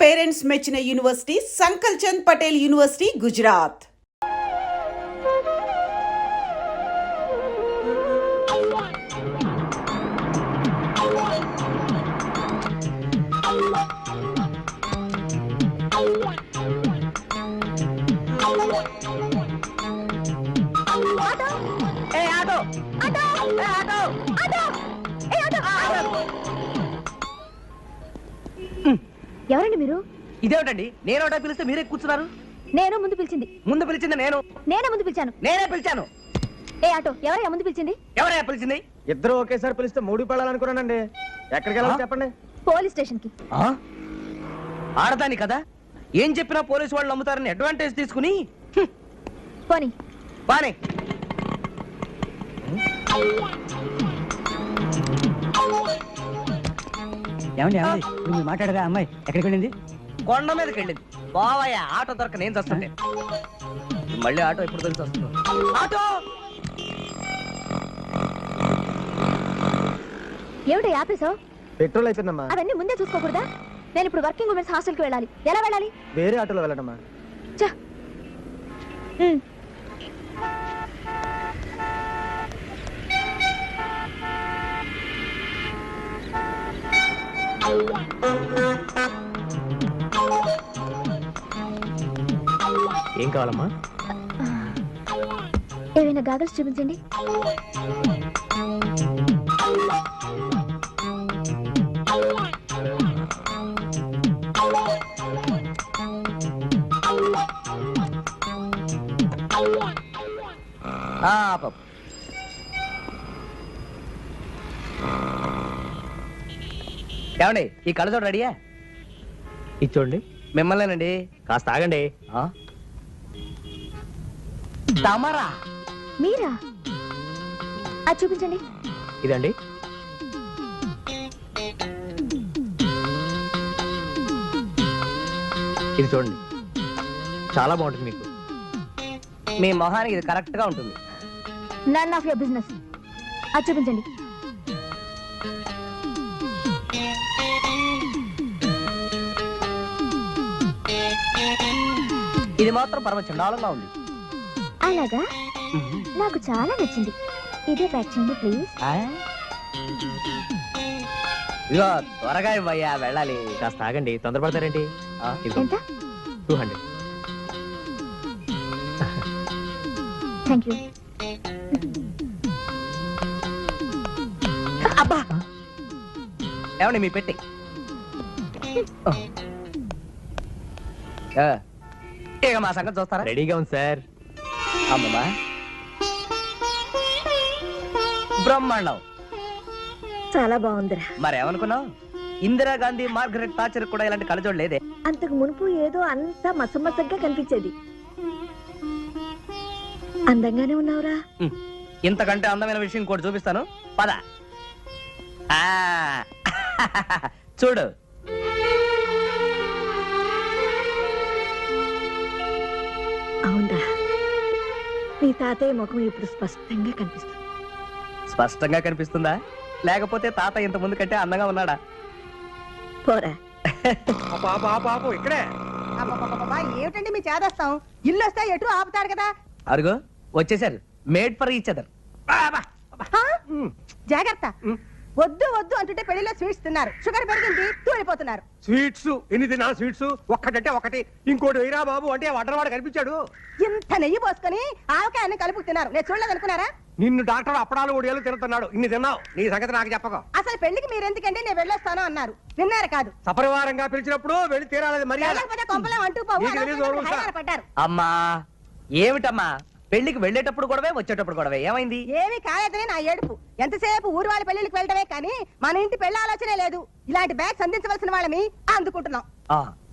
Parents మెచ్చిన university సంకల్ Chand Patel university Gujarat. ఎవరండి మీరు? ఇదేమిటండి నేను ఒకటే పిలిస్తే మీరే కూర్చున్నారు? నేను ముందు పిలిచింది. ముందు పిలిచింది నేనే ముందు పిలిచాను. నేనే పిలిచాను. ఏ ఆటో, ఎవరయ్యా ముందు పిలిచింది? ఎవరయ్యా పిలిచింది? ఇద్దరు ఒకేసారి పిలిస్తే మూడు పెళ్ళాలనుకున్నానండి. ఎక్కడికి వెళ్ళాలి చెప్పండి. పోలీస్ స్టేషన్ కి. ఆడదాని కదా, ఏం చెప్పినా పోలీసు వాళ్ళు నమ్ముతారని అడ్వాంటేజ్ తీసుకుని పోనీ బానే. ఏమండి నువ్వు మాట్లాడగా అమ్మాయి ఎక్కడికి వెళ్ళింది? కొండ మీదకి వెళ్ళింది. బావయ్య ఆటో దొరక నేను చస్తుంటే మళ్ళీ ఆటో ఎప్పుడు తెలిసి వస్తుందో. ఆటో ఏమిటో ఆపేసావు? పెట్రోల్ అయిపోయిందమ్మా. అవన్నీ ముందే చూసుకోకూడదా? నేను ఇప్పుడు వర్కింగ్ ఉమెన్స్ హాస్టల్ కి వెళ్ళాలి. ఎలా వెళ్ళాలి? వేరే ఆటోలో వెళ్ళడమ్మా. చా ఏం కావాలమ్మా? ఏమైనా గాగల్స్ చూపించండి. ఏమండి ఈ కళ్ళజోడు రెడీయా? ఇచ్చోండి. మిమ్మల్నేనండి. కాస్త ఆగండి. తమరా? మీరా? అది చూపించండి. ఇదండి. ఇది చూడండి, చాలా బాగుంటుంది మీకు. మీ మొహానికి ఇది కరెక్ట్ గా ఉంటుంది. None of your business. అది చూపించండి. ఇది మాత్రం పరమచండాలంగా ఉంది. అలాగా? నాకు చాలా నచ్చింది. ఇదే ప్యాక్ చేయండి ప్లీజ్. ఇదిగో త్వరగా ఇవ్వయ్యా, వెళ్ళాలి. కాస్త ఆగండి, తొందరపడతారేంటి? ఎంత? 200. Thank you. అబ్బా ఏమండి మీ పెట్టి ఇక మా సంగతి చూస్తారా? రెడీగా ఉంది సార్. అమ్మమ్మా బ్రహ్మాండం. చాలా బాగుందిరా. మరేమనుకున్నావు? ఇందిరాగాంధీ, మార్గరెట్ థాచర్ కూడా ఇలాంటి కళ్ళజోడు లేదే. అంతకు మునుపు ఏదో అంతా మసమసగ్గా కనిపించేది. అందంగానే ఉన్నావురా. ఇంతకంటే అందమైన విషయం ఇంకోటి చూపిస్తాను, పద. చూడు. అవునరా, నీ తాతయ్య ముఖం ఇప్పుడు స్పష్టంగా కనిపిస్తుంది. స్పష్టంగా కనిపిస్తుందా? లేకపోతే తాత ఇంత ముందు కంటే అందంగా ఉన్నాడా? పోరా. ఇక్కడే. ఏమిటండి మీ చేదస్తాం? ఇల్లు వస్తే ఎటు ఆపుతాడు కదా. అరుగో వచ్చేసారు. Made for each other. జాగ్రత్త. వద్దు వద్దు అంటుంటే పెళ్లిలో స్వీట్స్ తిన్నారు. షుగర్ పెరిగింది, తూలిపోతున్నారు. స్వీట్స్ ఎన్ని తిన్నా? స్వీట్స్ ఒక్కటంటే ఒకటి, ఇంకోటి వేయరా బాబు అంటే వడ్రవాడు కనిపించాడు. ఇంత నెయ్యి పోసుకొని ఆవకాయన్ని కలుపుకు తిన్నారు. నేను చూడలేదు అనుకున్నారా? నిన్ను డాక్టర్ అప్పడాలు ఒడియాలు తిరుగుతున్నాడు. ఇన్ని తిన్నావు, నీ సంగతి నాకు చెప్పక. అసలు పెళ్లికి మీరు ఎందుకండి నేను వెళ్ళొస్తాను అన్నారు. విన్నారా? కాదు, సపరివారంగా పిలిచినప్పుడు వెళ్ళి తీరాలి మర్యాద. లేకపోతే కొంపలే అంటూ పోవు. నీకు తెలీదు, అనవసరంగా హైరాణ పడ్డారు. అమ్మా ఏమిటమ్మా, పెళ్లికి వెళ్ళేటప్పుడు గొడవే, వచ్చేటప్పుడు గొడవే, ఏమైంది? ఏమీ కాలేదని నా ఏడుపు. ఎంతసేపు ఊరు వాళ్ళ పెళ్లికి వెళ్ళటమే కానీ మన ఇంటి పెళ్లి ఆలోచనే లేదు. ఇలాంటి బ్యాగ్స్ అందించవలసిన వాళ్ళని అందుకుంటున్నాం.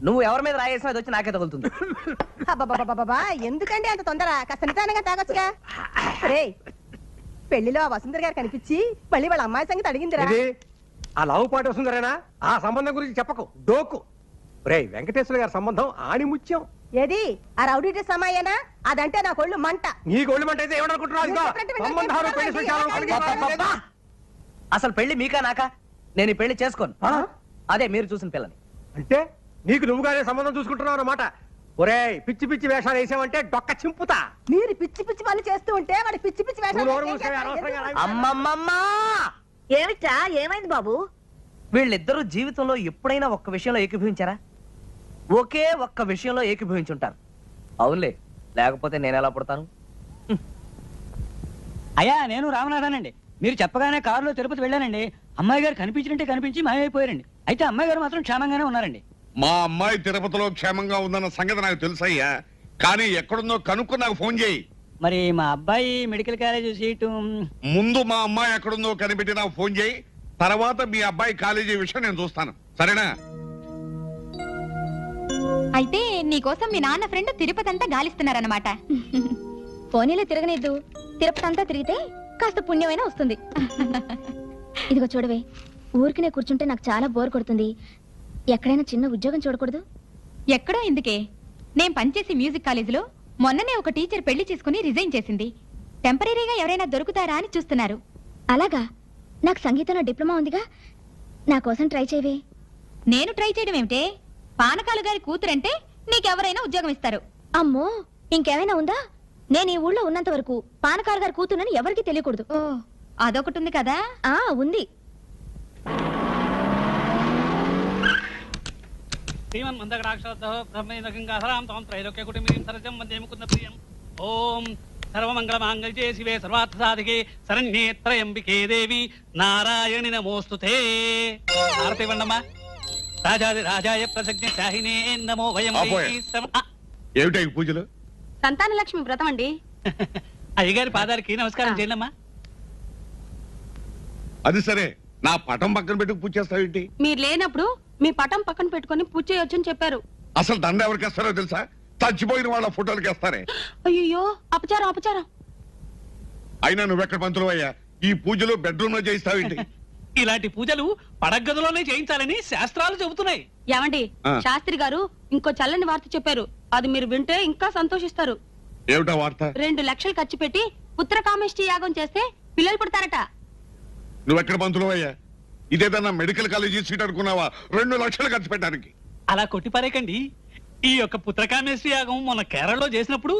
నువ్వు ఎవరి మీద రాయేసినా అది వచ్చి నాకే తగులుతుంది. అబ్బబ్బబ్బబ్బబ్బా, ఎందుకండి అంత తొందర? కాస్త నిదానంగా తాగొచ్చుగా. రే, పెళ్లిలో ఆ వసుంధర గారు కనిపించి మళ్ళీ వాళ్ళ అమ్మాయి సంగతి అడిగిందిరా. ఆ లవ్ పాట వస్తుందరేనా? ఆ సంబంధం గురించి చెప్పకు, డోకు. రే, వెంకటేశ్వర గారి సంబంధం ఆణిముత్యం. ఏది ఆ రౌడీ డ్రెస్ అమ్మాయేనా? అదంటే నా కొళ్ళు మంట. నీ గోల్డ్ మంట అయితే ఏమనుకుంటున్నావు? అసలు పెళ్లి మీకా నాకా? నేను ఈ పెళ్లి చేసుకోను. అదే మీరు చూసిన పిల్లని. అంటే నీకు నువ్వుగానే సంబంధం చూసుకుంటున్నావు అన్నమాట. ఒరేయ్, పిచ్చి పిచ్చి వేషాలు వేసావంటే డొక్క చింపుతా. మీరు పిచ్చి పిచ్చి పనులు చేస్తూ ఉంటే వాడి పిచ్చి పిచ్చి నువ్వు నోరు వేషాలు మూసేయ్, అనవసరంగా అలా- అమ్మమ్మమ్మా, ఏమిటా ఏమైంది బాబు? వీళ్ళిద్దరూ జీవితంలో ఎప్పుడైనా ఒక్క విషయంలో ఏకీభవించారా? ఒకే ఒక్క విషయంలో ఏకీభవించుంటారు. అవునులే, లేకపోతే నేను ఎలా పుడతాను? అయ్యా నేను రామనాథానండి. మీరు చెప్పగానే కారులో తిరుపతి వెళ్ళానండి. అమ్మాయి గారు కనిపించినట్టే కనిపించి మాయమైపోయారండి. అయితే అమ్మాయి గారు మాత్రం క్షేమంగానే ఉన్నారండి. మా అమ్మాయి తిరుపతిలో క్షేమంగా ఉందన్న సంగతి నాకు తెలుసయ్యా, కానీ ఎక్కడుందో కనుక్కో నాకు ఫోన్ చేయి. మరి మా అబ్బాయి మెడికల్ కాలేజ్ సీటు ముందు మా అమ్మాయి ఎక్కడుందో కనిపెట్టి నాకు ఫోన్ చేయి. తర్వాత మీ అబ్బాయి కాలేజీ విషయం నేను చూస్తాను, సరేనా? అయితే నీకోసం మీ నాన్న ఫ్రెండ్ తిరుపతి అంతా గాలిస్తున్నారన్నమాట. పోనీలో తిరగనిద్దు. తిరుపతి అంతా తిరిగితే కాస్త పుణ్యమైనా వస్తుంది. ఇదిగో చూడవే, ఊరికినే కూర్చుంటే నాకు చాలా బోర్ కొడుతుంది. ఎక్కడైనా చిన్న ఉద్యోగం చూడకూడదు? ఎక్కడో ఎందుకే, నేను పనిచేసి మ్యూజిక్ కాలేజీలో మొన్ననే ఒక టీచర్ పెళ్లి చేసుకుని రిజైన్ చేసింది. టెంపరీగా ఎవరైనా దొరుకుతారా అని చూస్తున్నారు. అలాగా? నాకు సంగీతంలో డిప్లొమా ఉందిగా, నా కోసం ట్రై చేయవే. నేను ట్రై చేయడం ఏమిటే, పానకాలు గారి కూతురంటే నీకెవరైనా ఉద్యోగం ఇస్తారు. అమ్మో, ఇంకేమైనా ఉందా? నేను ఈ ఊళ్ళో ఉన్నంత వరకు పానకాలు గారి కూతురని ఎవరికీ తెలియకూడదు. ఓ, అదొకటి ఉంది కదా? ఆ ఉంది. ఓం సర్వమంగళమాంగళ్యే శివే సర్వార్థసాధికే శరణ్యే త్రయంబికే దేవి నారాయణి నమోస్తుతే. ఆరతి ఇవ్వండమ్మా. రాజాది రాజాయ ప్రసజ్ఞ శాహినే నమో వయం ఆపోయే. ఏమిటా ఈ పూజలు? సంతాన లక్ష్మి వ్రతం అండి. అయ్యగారి పాదాలకి నమస్కారం చేయండమ్మా. అది సరే, నా పటం పక్కన పెట్టుకు పూజ చేస్తావేంటి? మీరు లేనప్పుడు మీ పటం పక్కన పెట్టుకొని పూజ చేయొచ్చని చెప్పారు. అసలు దండ ఎవరికి వేస్తారో తెలుసా? చచ్చిపోయిన వాళ్ళ ఫోటోలకి వేస్తారే. అయ్యో, అపచారం అపచారం. అయినా నువ్వెక్కడ పంతులు అయ్యా? ఈ పూజలు బెడ్రూమ్ లో చేయిస్తావేంటి? ఇలాంటి పూజలు పడగదిలోనే చేయించాలని శాస్త్రాలు చెబుతున్నాయి. ఏమండి, ఆ. శాస్త్రి గారు ఇంకో చల్లని వార్త చెప్పారు. అది మీరు వింటే ఇంకా సంతోషిస్తారు. ఏమిటా వార్త? 2 లక్షలు ఖర్చు పెట్టి పుత్రకామేష్టి యాగం చేస్తే పిల్లలు పుడతారట. నువ్వెక్కడ పంతులు అయ్యా? ఇదేదన్నా మెడికల్ కాలేజీ సీట్ అనుకున్నావా 2 లక్షలు ఖర్చు పెట్టడానికి? అలా కొట్టిపారేకండి. ఈ యొక్క పుత్రకామేశ్వరి యాగం మొన్న కేరళలో చేసినప్పుడు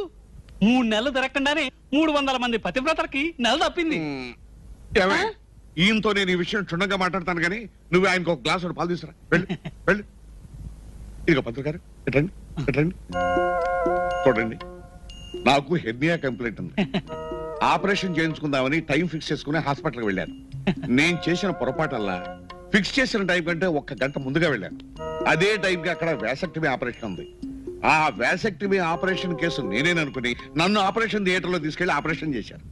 3 నెలలు దొరకకుండానే 300 మంది పతివ్రతలకి నెల తప్పింది. ఏమే? ఈయనతో నేను ఈ విషయం క్షుణ్ణంగా మాట్లాడతాను కానీ నువ్వు ఆయనకు ఒక గ్లాస్ పాలు తీసుకురా. వెళ్ళు వెళ్ళు. ఇదిగో పంతులు గారు, ఎట్రండి ఎట్రండి. చూడండి, నాకు హెర్నియా కంప్లైంట్ ఉంది. ఆపరేషన్ చేయించుకుందామని టైం ఫిక్స్ చేసుకుని హాస్పిటల్కి వెళ్ళాను. నేను చేసిన పొరపాటల్లా ఫిక్స్ చేసిన టైం కంటే 1 గంట ముందుగా వెళ్ళాను. అదే టైంకి అక్కడ వ్యాసక్టమీ ఆపరేషన్ ఉంది. ఆ వ్యాసక్టమీ ఆపరేషన్ కేసు నేనేననుకుని నన్ను ఆపరేషన్ థియేటర్ లో తీసుకెళ్లి ఆపరేషన్ చేశారు.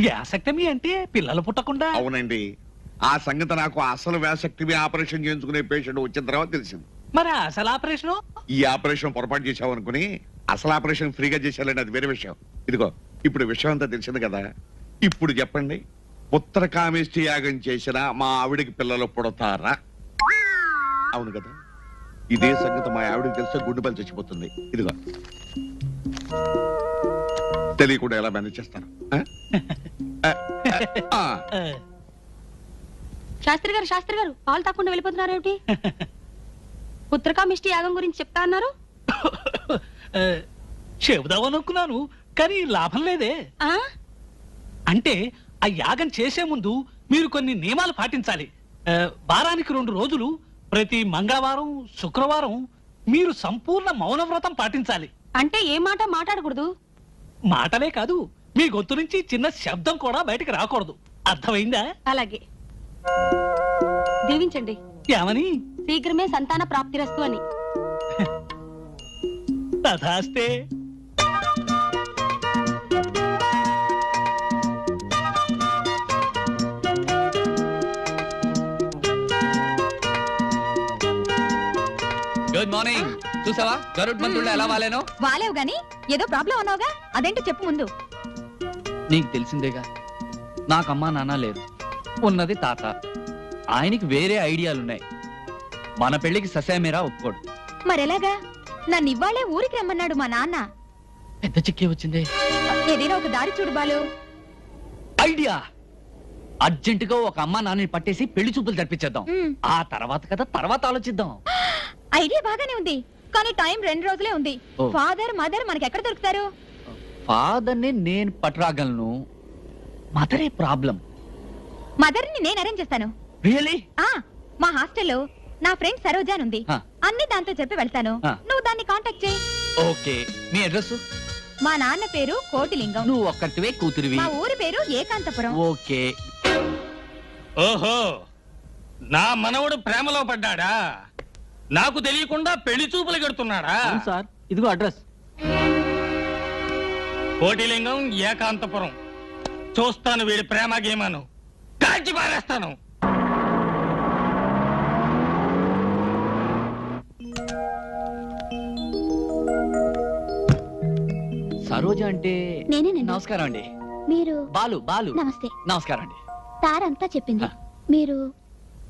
వ్యాసక్టమీ అంటే పిల్లలు పుట్టకుండా? అవునండి, ఆ సంగతి నాకు అసలు వ్యాసక్టమీ ఆపరేషన్ చేయించుకునే పేషెంట్ వచ్చిన తర్వాత తెలిసింది. మరి అసలు ఆపరేషన్? ఈ ఆపరేషన్ పొరపాటు చేశావు అనుకుని అసలు ఆపరేషన్ ఫ్రీగా చేశారండి, అది వేరే విషయం. ఇదిగో ఇప్పుడు విషయం అంతా తెలిసింది కదా. ఇప్పుడు చెప్పండి, పుత్రకామేష్టి యాగం చేసిన మా ఆవిడికి పిల్లలు పుడతారా? అవును కదా. ఇదే సంగతి మా ఆవిడికి తెలిస్తే గుండెపల్లి చచ్చిపోతుంది. ఇదిగో తెలియకుండా ఎలా మేనేజ్ చేస్తాను? శాస్త్రి గారు పాలు తాకుండా వెళ్ళిపోతున్నారు ఏమిటి? పుత్రకామిష్టి యాగం గురించి చెప్తా అన్నారు. చెబుదామనుకున్నాను కానీ లాభం లేదే. ఆ? అంటే ఆ యాగం చేసే ముందు మీరు కొన్ని నియమాలు పాటించాలి. వారానికి 2 రోజులు ప్రతి మంగళవారం శుక్రవారం మీరు సంపూర్ణ మౌనవ్రతం పాటించాలి. అంటే ఏ మాట మాట్లాడకూడదు? మాటలే కాదు, మీ గొంతు నుంచి చిన్న శబ్దం కూడా బయటకు రాకూడదు. అర్థమైందా? అలాగే. దీవించండి. ఏమని? శీఘ్రమే సంతాన ప్రాప్తిరస్తు అని. తథాస్తే. Good morning. చూసావా గరుడ్ మంత్రులు ఎలా వాలేనో? వాలేవు గాని ఏదో ప్రాబ్లం అన్నావుగా, అదేంటో చెప్పు ముందు. నీకు తెలిసిందేగా, నాకు అమ్మా నాన్న లేరు, ఉన్నది తాత. ఆయనకి వేరే ఐడియాలున్నాయి. మన పెళ్లికి ససేమేరా ఒప్పుకోడు. మరెలాగా? నన్ను ఇవ్వాలే ఊరికి రమ్మన్నాడు మా నాన్న. పెద్ద చిక్కే వచ్చిందే. ఏదైనా ఒక దారి చూడు బాలు. ఐడియా! అర్జెంటుగా ఒక అమ్మా నాన్నని పట్టేసి పెళ్లి చూపులు జరిపించేద్దాం. ఆ తర్వాత కదా తర్వాత ఆలోచిద్దాం. ఐడియా బాగానే ఉంది కానీ టైం 2 రోజులే ఉంది. ఓ. ఫాదర్ మదర్ మనకి ఎక్కడ దొరుకుతారు? ఫాదర్ని నేను పట్టురాగలను, మదరే ప్రాబ్లం. మదర్ ని నేను అరేంజ్ చేస్తాను. రియలీ? ఆ మా హాస్టల్లో నా ఫ్రెండ్ సరోజ అని ఉంది. ఆ. అన్ని దాంతో చెప్పి వెళ్తాను. ఆ. నువ్వు దాన్ని కాంటాక్ట్ చేయి. ఓకే. మీ అడ్రస్? మా నాన్న పేరు కోటిలింగం. నువ్వు ఒక్కటివే కూతురివి. మా ఊరి పేరు ఏకాంతపురం. ఓకే. ఓహో, నా మనవడు ప్రేమలో పడ్డాడా? నాకు తెలియకుండా పెళ్లి చూపులు కడుతున్నాడా? సార్ ఇదిగో అడ్రస్. కోటిలింగం, ఏకాంతపురం. చూస్తాను వీడి ప్రేమ గేమాను, కాల్చి పారేస్తాను. సరోజ అంటే? నేనేనండి. నమస్కారం అండి. మీరు? బాలు. బాలు. నమస్తే. నమస్కారం అండి. తారంతా చెప్పింది. ఆ. మీరు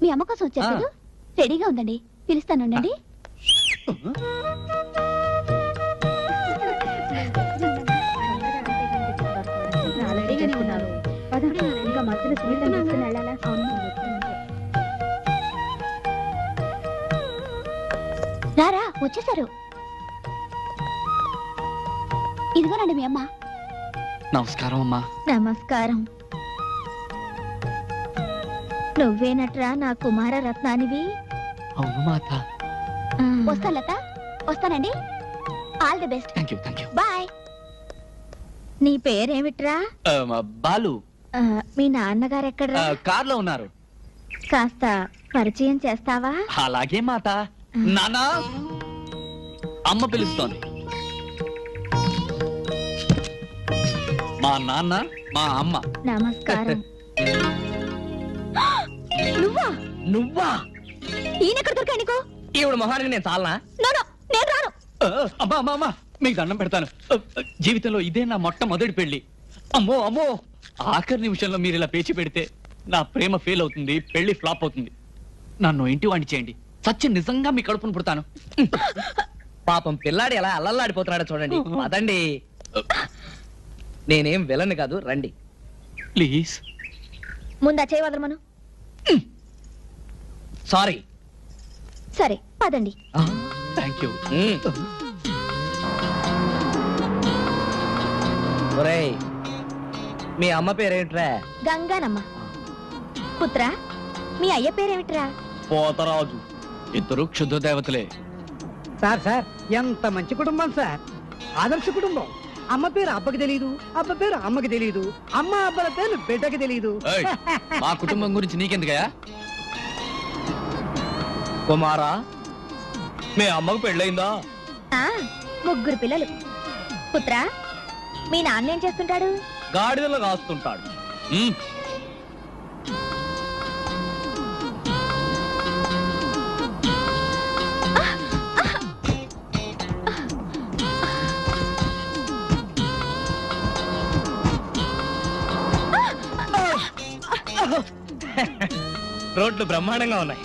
మీ అమ్మ కోసం వచ్చారు ఆ. కదా? రెడీగా ఉందండి, పిలుస్తానుండండి. రారా వచ్చేసారు. ఇదిగోనండి మీ అమ్మ. నమస్కారం అమ్మా. నమస్కారం. నువ్వేనట్రా నా కుమార రత్నానివి? అవును మాత. వస్తా లత, వస్తానండి. All the best. Thank you. Thank you. Bye. నీ పేరేమిట్రా? బాలు. మీ నాన్నగారు ఎక్కడ్రా? కార్లో ఉన్నారు. కాస్త పరిచయం చేస్తావా? అలాగే మాత. నానా, అమ్మ పిలుస్తోంది. మా నాన్న, మా అమ్మ. నమస్కారం. నువ్వా? నువ్వా? ఈయనెక్కడ దొరికా నీకు? ఈవిడ మొహానికి నేను చాలనా? నేను రాను. అమ్మా అమ్మా అమ్మా, మీకు దండం పెడతాను. జీవితంలో ఇదే నా మొట్టమొదటి పెళ్లి. అమ్మో అమ్మో, ఆఖరి నిమిషంలో మీరు ఇలా పేచి పెడితే నా ప్రేమ ఫెయిల్ అవుతుంది, పెళ్లి ఫ్లాప్ అవుతుంది. నన్ను ఇంటి వాణ్ణి చేయండి, సత్యం నిజంగా మీ కడుపును పుడతాను. పాపం పిల్లాడు ఎలా అల్లల్లాడిపోతున్నాడో చూడండి. పదండి, నేనేం విలను కాదు, రండి. ప్లీజ్. ముందా చేయి వదలమను. సారీ. సరే పదండి. Thank you. ఒరేయ్, మీ అమ్మ పేరేంట్రా? గంగానమ్మ. పుత్ర, మీ అయ్య పేరేమిట్రా? పోతరాజు. ఇద్దరు క్షుద్ర దేవతలే. సార్ ఎంత మంచి కుటుంబం సార్. ఆదర్శ కుటుంబం. అమ్మ పేరు అబ్బకి తెలియదు, అబ్బ పేరు అమ్మకి తెలియదు, అమ్మ అబ్బల పేరు బిడ్డకి తెలియదు. ఏయ్, మా కుటుంబం గురించి నీకెందుకయా? కుమారా, మీ అమ్మకు పెళ్ళయిందా? ఆ, 3 పిల్లలు. పుత్ర, మీ నాన్న ఏం చేస్తుంటాడు? గాడిదలు కాస్తుంటాడు. మ్మ్. రోడ్లు బ్రహ్మాండంగా ఉన్నాయి.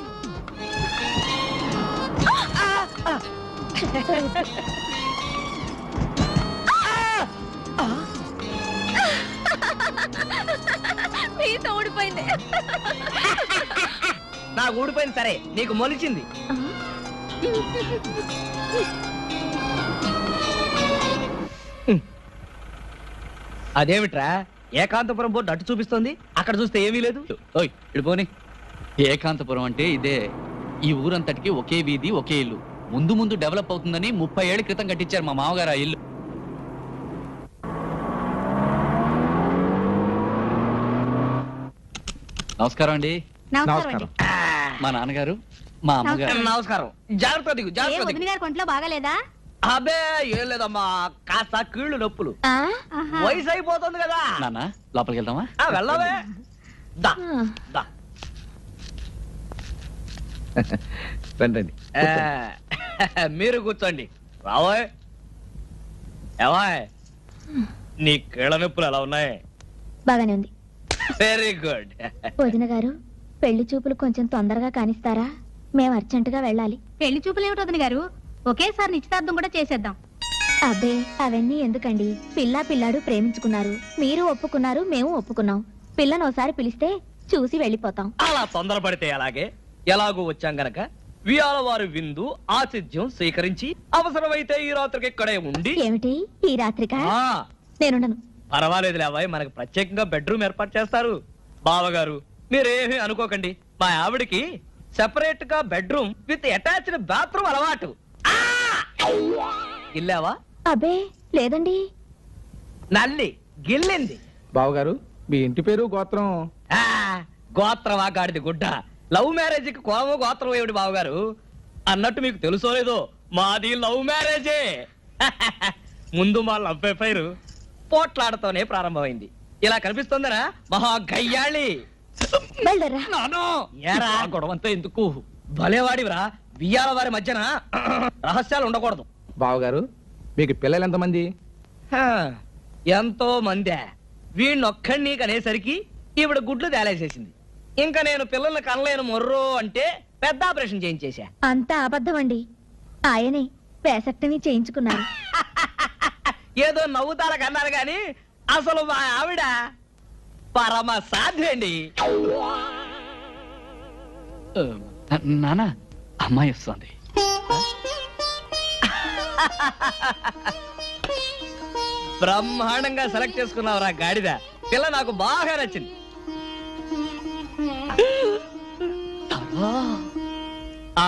ఊడిపోయింది. నాకు ఊడిపోయింది సరే, నీకు మొలిచింది. అదేమిట్రా, ఏకాంతపురం బోర్డు అటు చూపిస్తోంది, అక్కడ చూస్తే ఏమీ లేదు. ఓయ్ ఇడిపోని. ఏకాంతపురం అంటే ఇదే. ఈ ఊరంతటికి ఒకే వీధి, ఒకే ఇల్లు. ముందు ముందు డెవలప్ అవుతుందని 30 ఏళ్ల క్రితం కట్టించారు మా మామగారు ఆ ఇల్లు. నమస్కారం అండి. నమస్కారం. మా నాన్నగారు, మా అమ్మగారు. నమస్కారం. జాగ్రత్త దిగు, జాగ్రత్త దిగు. గారి కొంట్లో బాగాలేదా? అబ్బే ఏం లేదమ్మా, కాస్త కీళ్ళు నొప్పులు. వయసు అయిపోతుంది కదా. నాన్న లోపలికి వెళ్దామా? వెళ్ళవే. దా, దా. రండి. మీరు కూర్చోండి. రావోయ్. ఏవాయ్, నీ కీళ్ళ నొప్పులు ఎలా ఉన్నాయి? బాగానే ఉంది. Very good. వదిన గారు, పెళ్లి చూపులు కొంచెం తొందరగా కానిస్తారా? మేము అర్జెంటుగా వెళ్ళాలి. పెళ్లి చూపులు ఏమిటి వదిన గారు, ఒకేసారి నిశ్చితార్థం కూడా చేసేద్దాం. అబ్బే అవన్నీ ఎందుకండి? పిల్లాడు ప్రేమించుకున్నారు, మీరు ఒప్పుకున్నారు, మేము ఒప్పుకున్నాం. పిల్లను ఒకసారి పిలిస్తే చూసి వెళ్ళిపోతాం. అలా తొందరపడితే అలాగే, ఎలాగూ వచ్చాం గనక వియాల వారి విందు ఆతిథ్యం స్వీకరించి అవసరమైతే ఈ రాత్రికి ఇక్కడే ఉండి ఏమిటి ఈ రాత్రిక ఆ నేనుండను. పర్వాలేదు లేవాయ్, మనకు ప్రత్యేకంగా బెడ్రూమ్ ఏర్పాటు చేస్తారు. బావగారు మీరేమీ అనుకోకండి, మా ఆవిడికి సెపరేట్ గా బెడ్రూమ్ విత్ అటాచ్డ్ బాత్రూమ్ అలవాటు. ఇల్లావా? అబ్బే లేదండి. నల్లి గిల్లింది. బావగారు మీ ఇంటి పేరు గోత్రం? ఆ గోత్రమా గాడిది గుడ్డ. లవ్ మ్యారేజ్ కి కోమ గోత్రం ఏమిటి బావగారు? అన్నట్టు మీకు తెలుసో లేదో, మాది లవ్ మ్యారేజే. ముందు మా లవ్ అఫైర్ పోట్లాడతోనే ప్రారంభమైంది. ఇలా కనిపిస్తుందనా మహా గయ్యాళి. బయలుదేరా. నానో ఏరా? ఆ గొడవంతా ఎందుకు? భలేవాడివిరా, బియ్యాల వారి మధ్యన రహస్యాలు ఉండకూడదు. బావగారు మీకు పిల్లలు ఎంతమంది? హా, ఎంతో మందే. వీణ్ణొక్కడిని కనేసరికి ఈవిడ గుడ్లు తేలేసేసింది. ఇంకా నేను పిల్లల్ని కనలేను మొర్రో అంటే పెద్ద ఆపరేషన్ చేయించేశా. అంతా అబద్ధం అండి. ఆయనే వేసక్తిని చేయించుకున్నారు. ఏదో నవ్వుతాలకు అన్నారు గాని అసలు మా ఆవిడ పరమ సాధ్యండి. నానా అమ్మాయి వస్తుంది. బ్రహ్మాండంగా సెలెక్ట్ చేసుకున్నావురా గాడిద. పిల్ల నాకు బాగా నచ్చింది.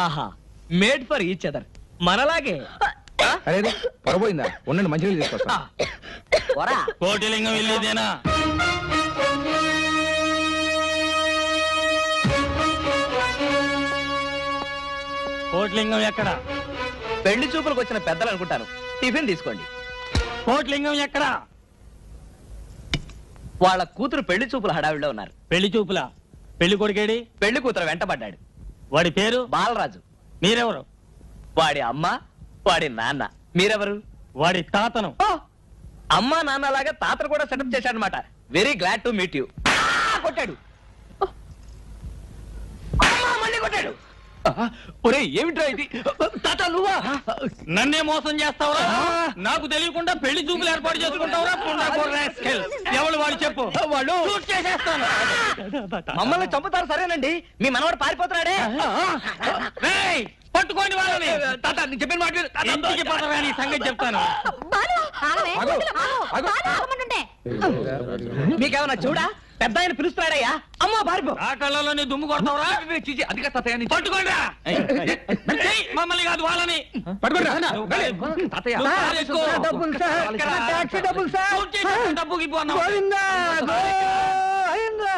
ఆహా, మేడ్ ఫర్ ఈచ్ అదర్. మనలాగే. అరే పొరపోయిందా? ఉండండి మంచినీళ్ళు తీసుకొస్తా. పోరా. కోటిలింగం వెళ్ళేదేనా? కోటిలింగం ఎక్కడ? పెళ్లి చూపులకు వచ్చిన పెద్దలు అనుకుంటాను. టిఫిన్ తీసుకోండి. కోటిలింగం ఎక్కడ? వాళ్ళ కూతురు పెళ్లి చూపుల హడావిడిలో ఉన్నారు. పెళ్లి చూపులా? పెళ్లి కొడుకేడి? పెళ్లి కూతురు వెంటబడ్డాడు. వాడి పేరు? బాలరాజు. మీరెవరు? వాడి అమ్మ, వాడి నాన్న. మీరెవరు? వాడి తాతను. అమ్మా నాన్నలాగా తాతను కూడా సెటప్ చేశాడనమాట. Very glad to meet you. కొట్టాడు. అమ్మా, మళ్ళీ కొట్టాడు. ఒరే ఏమిట్రా ఇది? తాత నువ్వా? నన్నే మోసం చేస్తావురా? నాకు తెలియకుండా పెళ్లి చూపులు ఏర్పాటు చేసుకుంటావురా? ఎవరు వాడు చెప్పు. వాళ్ళు షూట్ చేసేస్తాను. మమ్మల్ని చంపుతారు సరేనండి, మీ మనవాడు పారిపోతున్నాడే. రేయ్, పట్టుకోండి వాళ్ళని. తాత నేను చెప్పిన మాట విను. ఇంటికి పదరా నీ సంగతి చెప్తాను. మీకేమన్నా చూడా? పెద్ద ఆయన పిలుస్తున్నాడయ్యా. అమ్మా పారిపో. ఆ కళ్ళలోని దుమ్ము కొడతావురా? అది తాతయ్య పట్టుకోండి. మమ్మల్ని కాదు వాళ్ళని డబ్బులు సార్, టాక్సీ డబ్బులు సార్. డబ్బుకి గోవిందా, గోవిందా.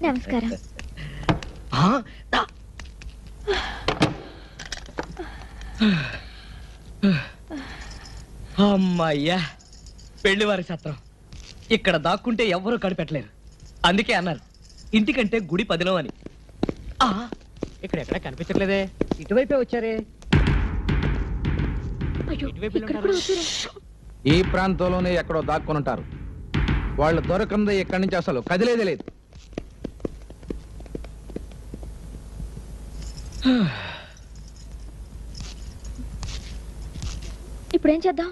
నమస్కారం. అమ్మయ్యా, పెళ్లివారి సత్రం. ఇక్కడ దాక్కుంటే ఎవ్వరూ కనిపెట్టలేరు. అందుకే అన్నారు ఇంటికంటే గుడి పదిలం అని. ఇక్కడ ఎక్కడ కనిపించట్లేదే. ఇటువైపే వచ్చారే. ఈ ప్రాంతంలోనే ఎక్కడో దాక్కుని ఉంటారు. వాళ్ళు దొరకందే ఇక్కడి నుంచి అసలు కదిలేదే లేదు. ఇప్పుడేం చేద్దాం?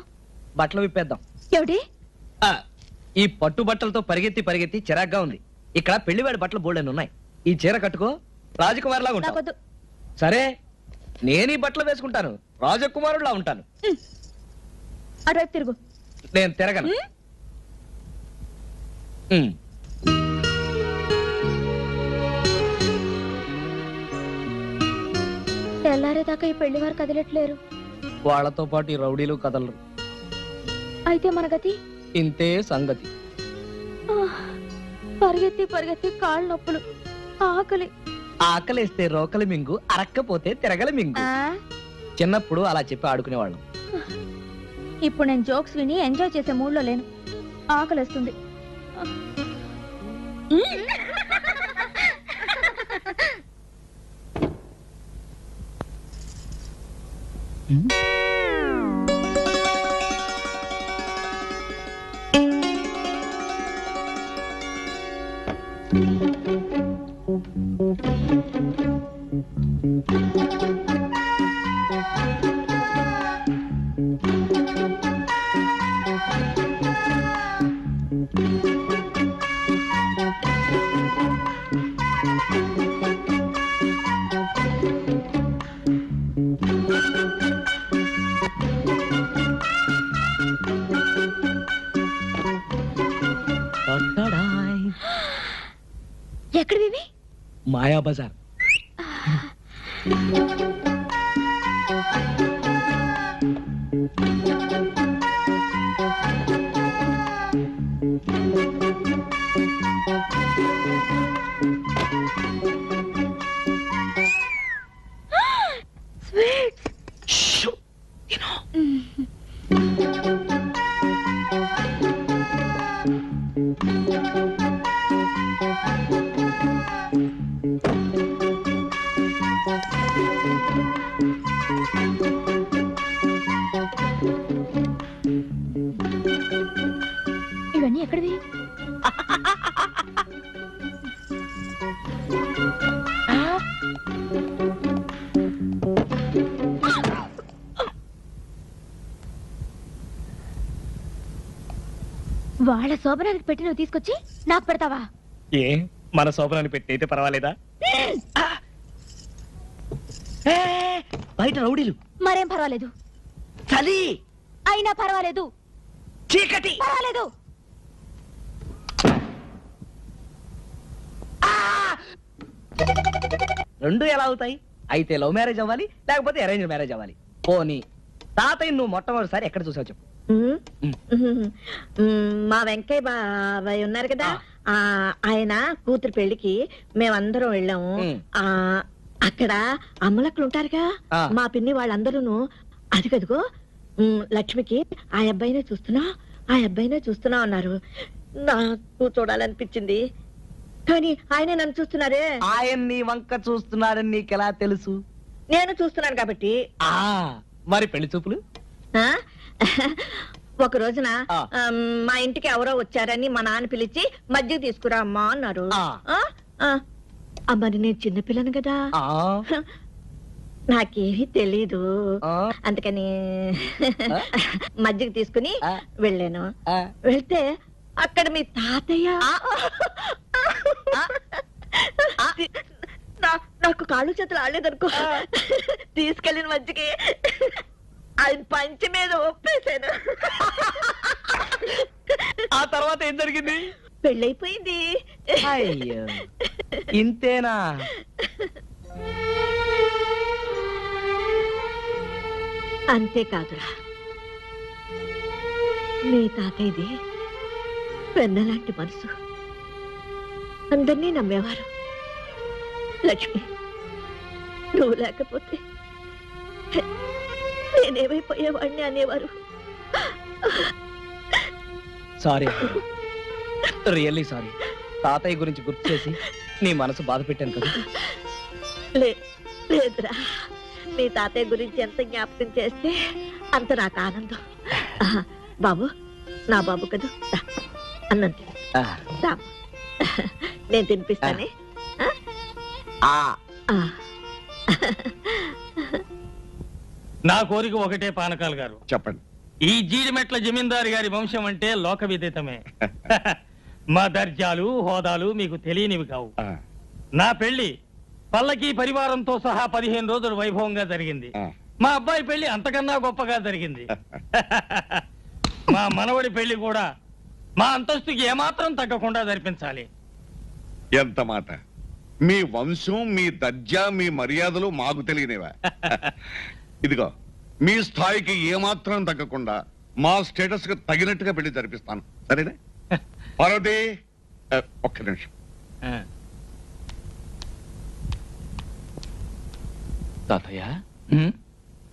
బట్టలు విప్పేద్దాం. ఏమిటి? ఈ పట్టు బట్టలతో పరిగెత్తి పరిగెత్తి చిరాగ్గా ఉంది. ఇక్కడ పెళ్లివాడి బట్టలు బోల్డెన్ని ఉన్నాయి. ఈ చీర కట్టుకో, రాజకుమారులాగా ఉంటావు. నాకొద్దు. సరే, నేను ఈ బట్టలు వేసుకుంటాను, రాజకుమారులా ఉంటాను. అటువైపు తిరుగు. నేను తిరగను. తెల్లారేదాకా ఈ పెళ్లి వారు కదిలట్లేరు. వాళ్ళతో పాటు ఈ రౌడీలు కదలరు. అయితే మన గతి ఇంతే సంగతి. పరిగెత్తి పరిగెత్తి కాళ్ళు నొప్పులు, ఆకలి. ఆకలేస్తే రోకలి మింగు, అరక్కపోతే తిరగలి మింగు. చిన్నప్పుడు అలా చెప్పి ఆడుకునేవాళ్ళం. ఇప్పుడు నేను జోక్స్ విని ఎంజాయ్ చేసే మూడ్లో లేను. ఆకలిస్తుంది. మాయా బజార్. ఇవన్నీ ఎక్కడివి? వాళ్ళ శోభనానికి పెట్టి నువ్వు తీసుకొచ్చి నాకు పెడతావా? ఏ మన శోభనాన్ని పెట్టి అయితే పర్వాలేదా? బయట రౌడీలు. మరేం పర్వాలేదు. చలి. అయినా పర్వాలేదు. చీకటి. పర్వాలేదు. రెండు ఎలా అవుతాయి? అయితే లవ్ మ్యారేజ్ అవ్వాలి, లేకపోతే అరేంజ్ మ్యారేజ్ అవ్వాలి. పోనీ తాతయ్య నువ్వు మొట్టమొదటిసారి ఎక్కడ చూసావు చెప్పు. మా వెంకయ్య బాబాయ్ ఉన్నారు కదా, ఆయన కూతురు పెళ్లికి మేమందరం వెళ్ళాము. అక్కడ అమ్మలక్కలు ఉంటారుగా, మా పిన్ని వాళ్ళందరూ అదిగదిగో లక్ష్మికి ఆ అబ్బాయినే చూస్తున్నా అన్నారు. నాకు చూడాలనిపించింది, కానీ ఆయనే నన్ను చూస్తున్నారే. ఆయన నీ వంక చూస్తున్నాడని నీకెలా తెలుసు? నేను చూస్తున్నాను కాబట్టి. మరి పెళ్లి చూపులు? ఒక రోజున మా ఇంటికి ఎవరో వచ్చారని మా నాన్న పిలిచి మధ్య తీసుకురా అమ్మా అన్నారు. మరి నేను చిన్నపిల్లను కదా, నాకేమీ తెలీదు. అందుకని మధ్యకి తీసుకుని వెళ్ళాను. వెళ్తే అక్కడ మీ తాతయ్య నాకు కాళ్ళు చేతులు ఆడలేదనుకో, తీసుకెళ్ళిన మధ్యకి ఆయన పంచి మీద ఒప్పేశాను. ఆ తర్వాత ఏం జరిగింది? పెళ్ళైపోయింది. అయ్యో, ఇంతేనా? అంతేకాదురా, మీ తాతయ్యది వెన్నలాంటి మనసు, అందరినీ నమ్మేవారు. లక్ష్మి, నువ్వు లేకపోతే నేనేమైపోయేవాడిని అనేవారు. Sorry, really sorry. తాతయ్య గురించి గుర్తు చేసి నీ మనసు బాధ పెట్టాను కదా. లేదురా, మీ తాతయ్య గురించి ఎంత జ్ఞాపకం చేస్తే అంత నాకు ఆనందం. బాబు, నా బాబు కదా, అన్నం తిను. నేను తినిపిస్తానే. నా కోరిక ఒకటే పానకాలు గారు. చెప్పండి. ఈ జీడిమెట్ల జమీందారు గారి వంశం అంటే లోక విదితమే. మా దర్జాలు హోదాలు మీకు తెలియనివి కావు. నా పెళ్లి పల్లకి పరివారంతో సహా 15 రోజులు వైభవంగా జరిగింది. మా అబ్బాయి పెళ్లి అంతకన్నా గొప్పగా జరిగింది. మా మనవడి పెళ్లి కూడా మా అంతస్తుకి ఏమాత్రం తగ్గకుండా జరిపించాలి. ఎంత మాట! మీ వంశం, మీ దర్జా, మీ మర్యాదలు మాకు తెలియనివా? ఇదిగో, మీ స్థాయికి ఏమాత్రం తగ్గకుండా మా స్టేటస్ కు తగినట్టుగా పెళ్లి జరిపిస్తాను, సరేనా? పార్వతి, ఒక్క నిమిషం. తాతయ్య,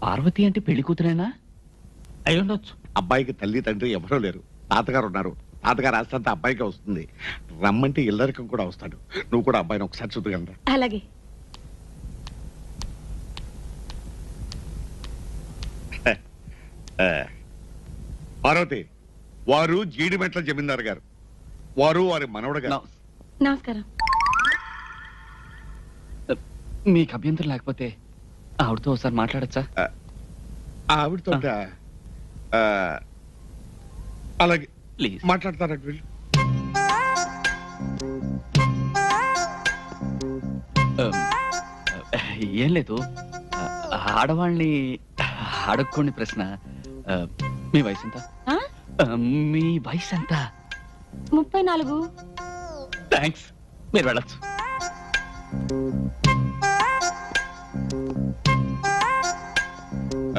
పార్వతి అంటే పెళ్లి కూతురేనా? అయి ఉండొచ్చు. అబ్బాయికి తల్లి తండ్రి ఎవరూ లేరు, తాతగారు ఉన్నారు. తాతగారు ఆస్తంతా అబ్బాయికి వస్తుంది. రమ్మంటే ఇల్లరికం కూడా వస్తాడు. నువ్వు కూడా అబ్బాయిని ఒకసారి చూడగలరా? అలాగే. పార్వతి, వారు జీడిమెట్ల జమీందారు గారు, వారు వారి మనవడు గారు. నమస్కారం. మీకు అభ్యంతరం లేకపోతే ఆవిడతో ఒకసారి మాట్లాడచ్చా? ఆవిడతో అలాగే ప్లీజ్ మాట్లాడతారంట వీళ్ళు. ఏం లేదు, ఆడవాళ్ళని అడుక్కోండి ప్రశ్న. మీ వయసు ఎంత? మీ వయసు ఎంత? 34. థ్యాంక్స్, మీరు వెళ్ళచ్చు.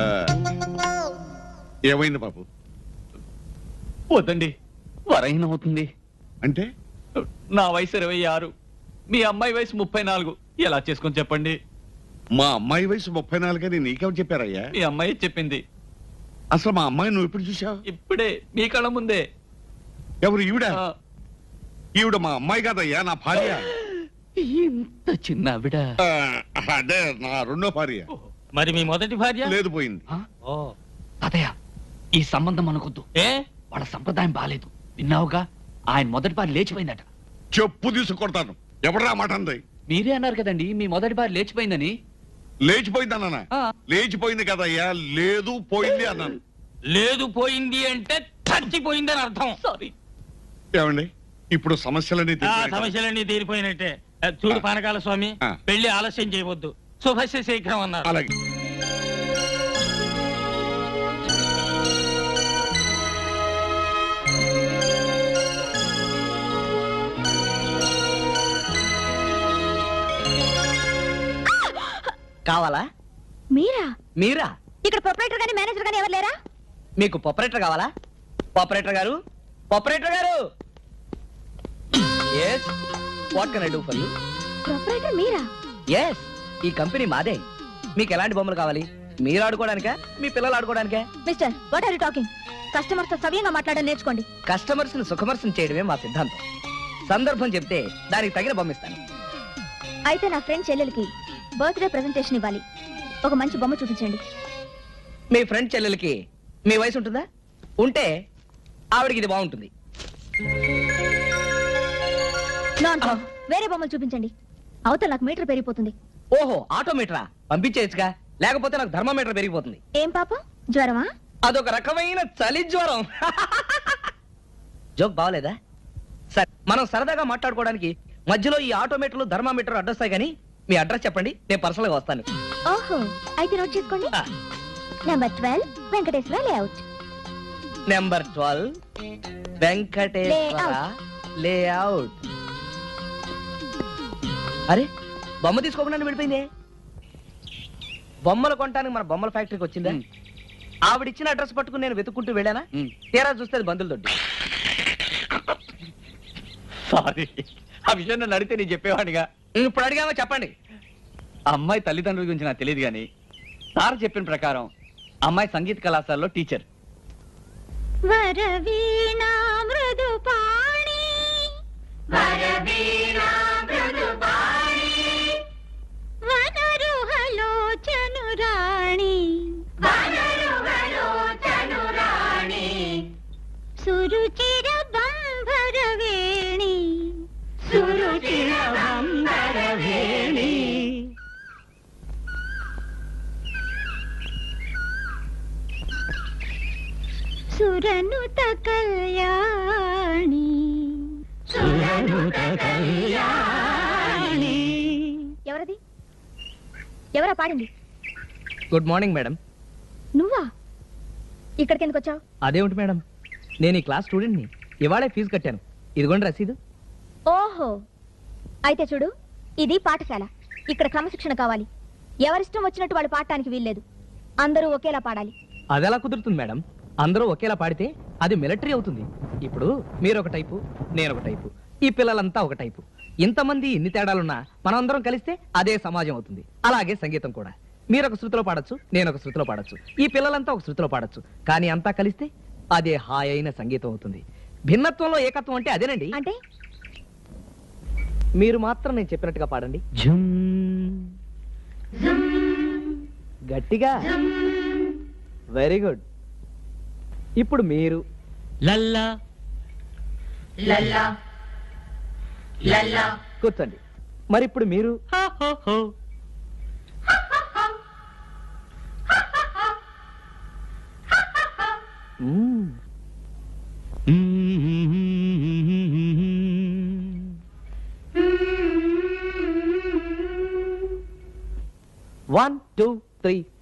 ఆ, ఏమైంది బాబు? వద్దండి, వరహీనం అవుతుంది. అంటే నా వయసు 26, మీ అమ్మాయి వయసు 34. ఎలా చేసుకొని చెప్పండి? మా అమ్మాయి వయసు 34 అని నీకెవరు చెప్పారయ్యా? మీ అమ్మాయి చెప్పింది. అసలు మా అమ్మాయి నువ్వు ఎప్పుడు చూసావు? ఇప్పుడే మీ కళ్ళ ముందే. ఎవరు ఈవిడ? ఆ, ఈవిడ మా అమ్మాయి కాదయ్యా, నా భార్య. ఇంత చిన్న ఆవిడ. ఆ, అదే నా రెండో భార్య. మరి మీ మొదటి భార్య? లేదు, పోయింది. ఆ? ఓ, తాతయ్య, ఈ సంబంధం మనకొద్దు. ఏ వాళ్ళ సంప్రదాయం బాలేదు. విన్నావుగా, ఆయన మొదటి భార్య లేచిపోయిందట. చెప్పు తీసుకొడతాను. ఎవడరా మాట అంది? మీరే అన్నారు కదండి మీ మొదటి భార్య లేచిపోయిందని. లేచిపోయింది అన్నానా? ఆ. లేచిపోయింది కదయ్యా, లేదు పోయింది అన్నాను. లేదు పోయింది అంటే చచ్చిపోయిందని అర్థం. సారీ. ఏమండి, ఇప్పుడు సమస్యలన్నీ ఆ తీర్చాయి కదా? సమస్యలన్నీ తీరిపోయినట్టే. చూడు పానకాల స్వామి, ఆ. పెళ్లి ఆలస్యం చేయవద్దు, శుభస్య శీఘ్రం అన్నారు. అలాగే. కావాలా? మీరా? మీరా? ఇక్కడ ప్రొపరేటర్ గానీ మేనేజర్ గానీ ఎవరు లేరా? మీకు ఆపరేటర్ కావాలా? ఆపరేటర్ గారు, ఆపరేటర్ గారు. yes what can I do for you? Proprietor మీరా? yes ఈ కంపెనీ మాదే. మీకు ఎలాంటి బొమ్మలు కావాలి? మీరు ఆడుకోవడానికా, మీ పిల్లలు ఆడుకోవడానికా? Mister, what are you talking? Customers తో సవ్యంగా మాట్లాడడం నేర్చుకోండి. కస్టమర్స్ ని సుఖమర్శం చేయడమే మా సిద్ధాంతం. సందర్భం చెప్తే దానికి తగిన బొమ్మిస్తాను. అయితే నా ఫ్రెండ్ చెల్లెలకి బర్త్డే ప్రెజెంటేషన్ ఇవ్వాలి. ఒక మంచి బొమ్మ చూపించండి. మీ ఫ్రెండ్ చెల్లెలకి మీ వయసు ఉంటుందా? ఉంటే ఆవిడకి ఇది బాగుంటుంది. Non talk. వేరే బొమ్మలు చూపించండి. అవతల నాకు మీటర్ పెరిగిపోతుంది. ఓహో, ఆటోమీటరా? పంపించేయచ్చుగా, లేకపోతే నాకు థర్మామీటర్ పెరిగిపోతుంది. ఏం పాపం, జ్వరమా? అదొక రకమైన చలి జ్వరం. జోక్ బాగలేదా? సరే, మనం సరదాగా మాట్లాడుకోవడానికి మధ్యలో ఈ ఆటోమీటర్లు థర్మామీటర్ అడ్డొస్తాయి, కానీ మీ అడ్రస్ చెప్పండి, నేను పర్సనల్ గా వస్తాను. ఓహో, అయితే నోట్ చేసుకోండి. ఆ. Number 12 Venkateswara layout. Number 12 Venkateswara layout. అరే, బొమ్మ తీసుకోకుండా విడిపోయిందే. బొమ్మలు కొనడానికి మన బొమ్మల ఫ్యాక్టరీకి వచ్చిందా? ఆవిడిచ్చిన అడ్రస్ పట్టుకుని నేను వెతుక్కుంటూ వెళ్ళానా? తీరా చూస్తే అది బంధువుల దొడ్డి. సారీ, ఆ విషయం నన్ను అడిగితే నేను చెప్పేవాడిగా. ఇప్పుడు అడిగామో చెప్పండి. అమ్మాయి తల్లిదండ్రుల గురించి నాకు తెలియదు, కానీ సార్ చెప్పిన ప్రకారం అమ్మాయి సంగీత కళాశాలలో టీచర్. వరవీణా మృదుపాణి, వరవీణా మృదుపాణి, వనరుహలోచనురాణి, వనరుహలోచనురాణి, సురుచిర బంభరవేణి, సురుచిర బంభరవేణి. సురనుత కళ్యాణి, సురనుత కళ్యాణి. ఎవరది? ఎవరా పాడింది? Good morning madam. నువ్వా? ఇక్కడికి ఎందుకు వచ్చావు? అదేమిటి మేడం, నేను ఈ క్లాస్ స్టూడెంట్ని. ఇవాళే ఫీజు కట్టాను. ఇదిగోండి రసీదు. ఓహో, అయితే చూడు, ఇది పాఠశాల. ఇక్కడ క్రమశిక్షణ కావాలి. ఎవరిష్టం వచ్చినట్టు వాళ్ళు పాడటానికి వీల్లేదు. అందరూ ఒకేలా పాడాలి. అదెలా కుదురుతుంది మేడం? అందరూ ఒకేలా పాడితే అది మిలిటరీ అవుతుంది. ఇప్పుడు మీరు ఒక టైపు, నేను ఒక టైపు, ఈ పిల్లలంతా ఒక టైపు. ఇంతమంది ఇన్ని తేడాలున్నా మనం అందరం కలిస్తే అదే సమాజం అవుతుంది. అలాగే సంగీతం కూడా. మీరు ఒక శృతిలో పాడొచ్చు, నేను ఒక శృతిలో పాడొచ్చు, ఈ పిల్లలంతా ఒక శృతిలో పాడొచ్చు, కానీ అంతా కలిస్తే అదే హాయైన సంగీతం అవుతుంది. భిన్నత్వంలో ఏకత్వం అంటే అదేనండి. అంటే మీరు మాత్రం నేను చెప్పినట్టుగా పాడండి. గట్టిగా. Very good. ఇప్పుడు మీరు లల్లా లల్లా లల్లా కూర్చోండి. మరి ఇప్పుడు మీరు హో హో హో. మ్మ్. 1 2 3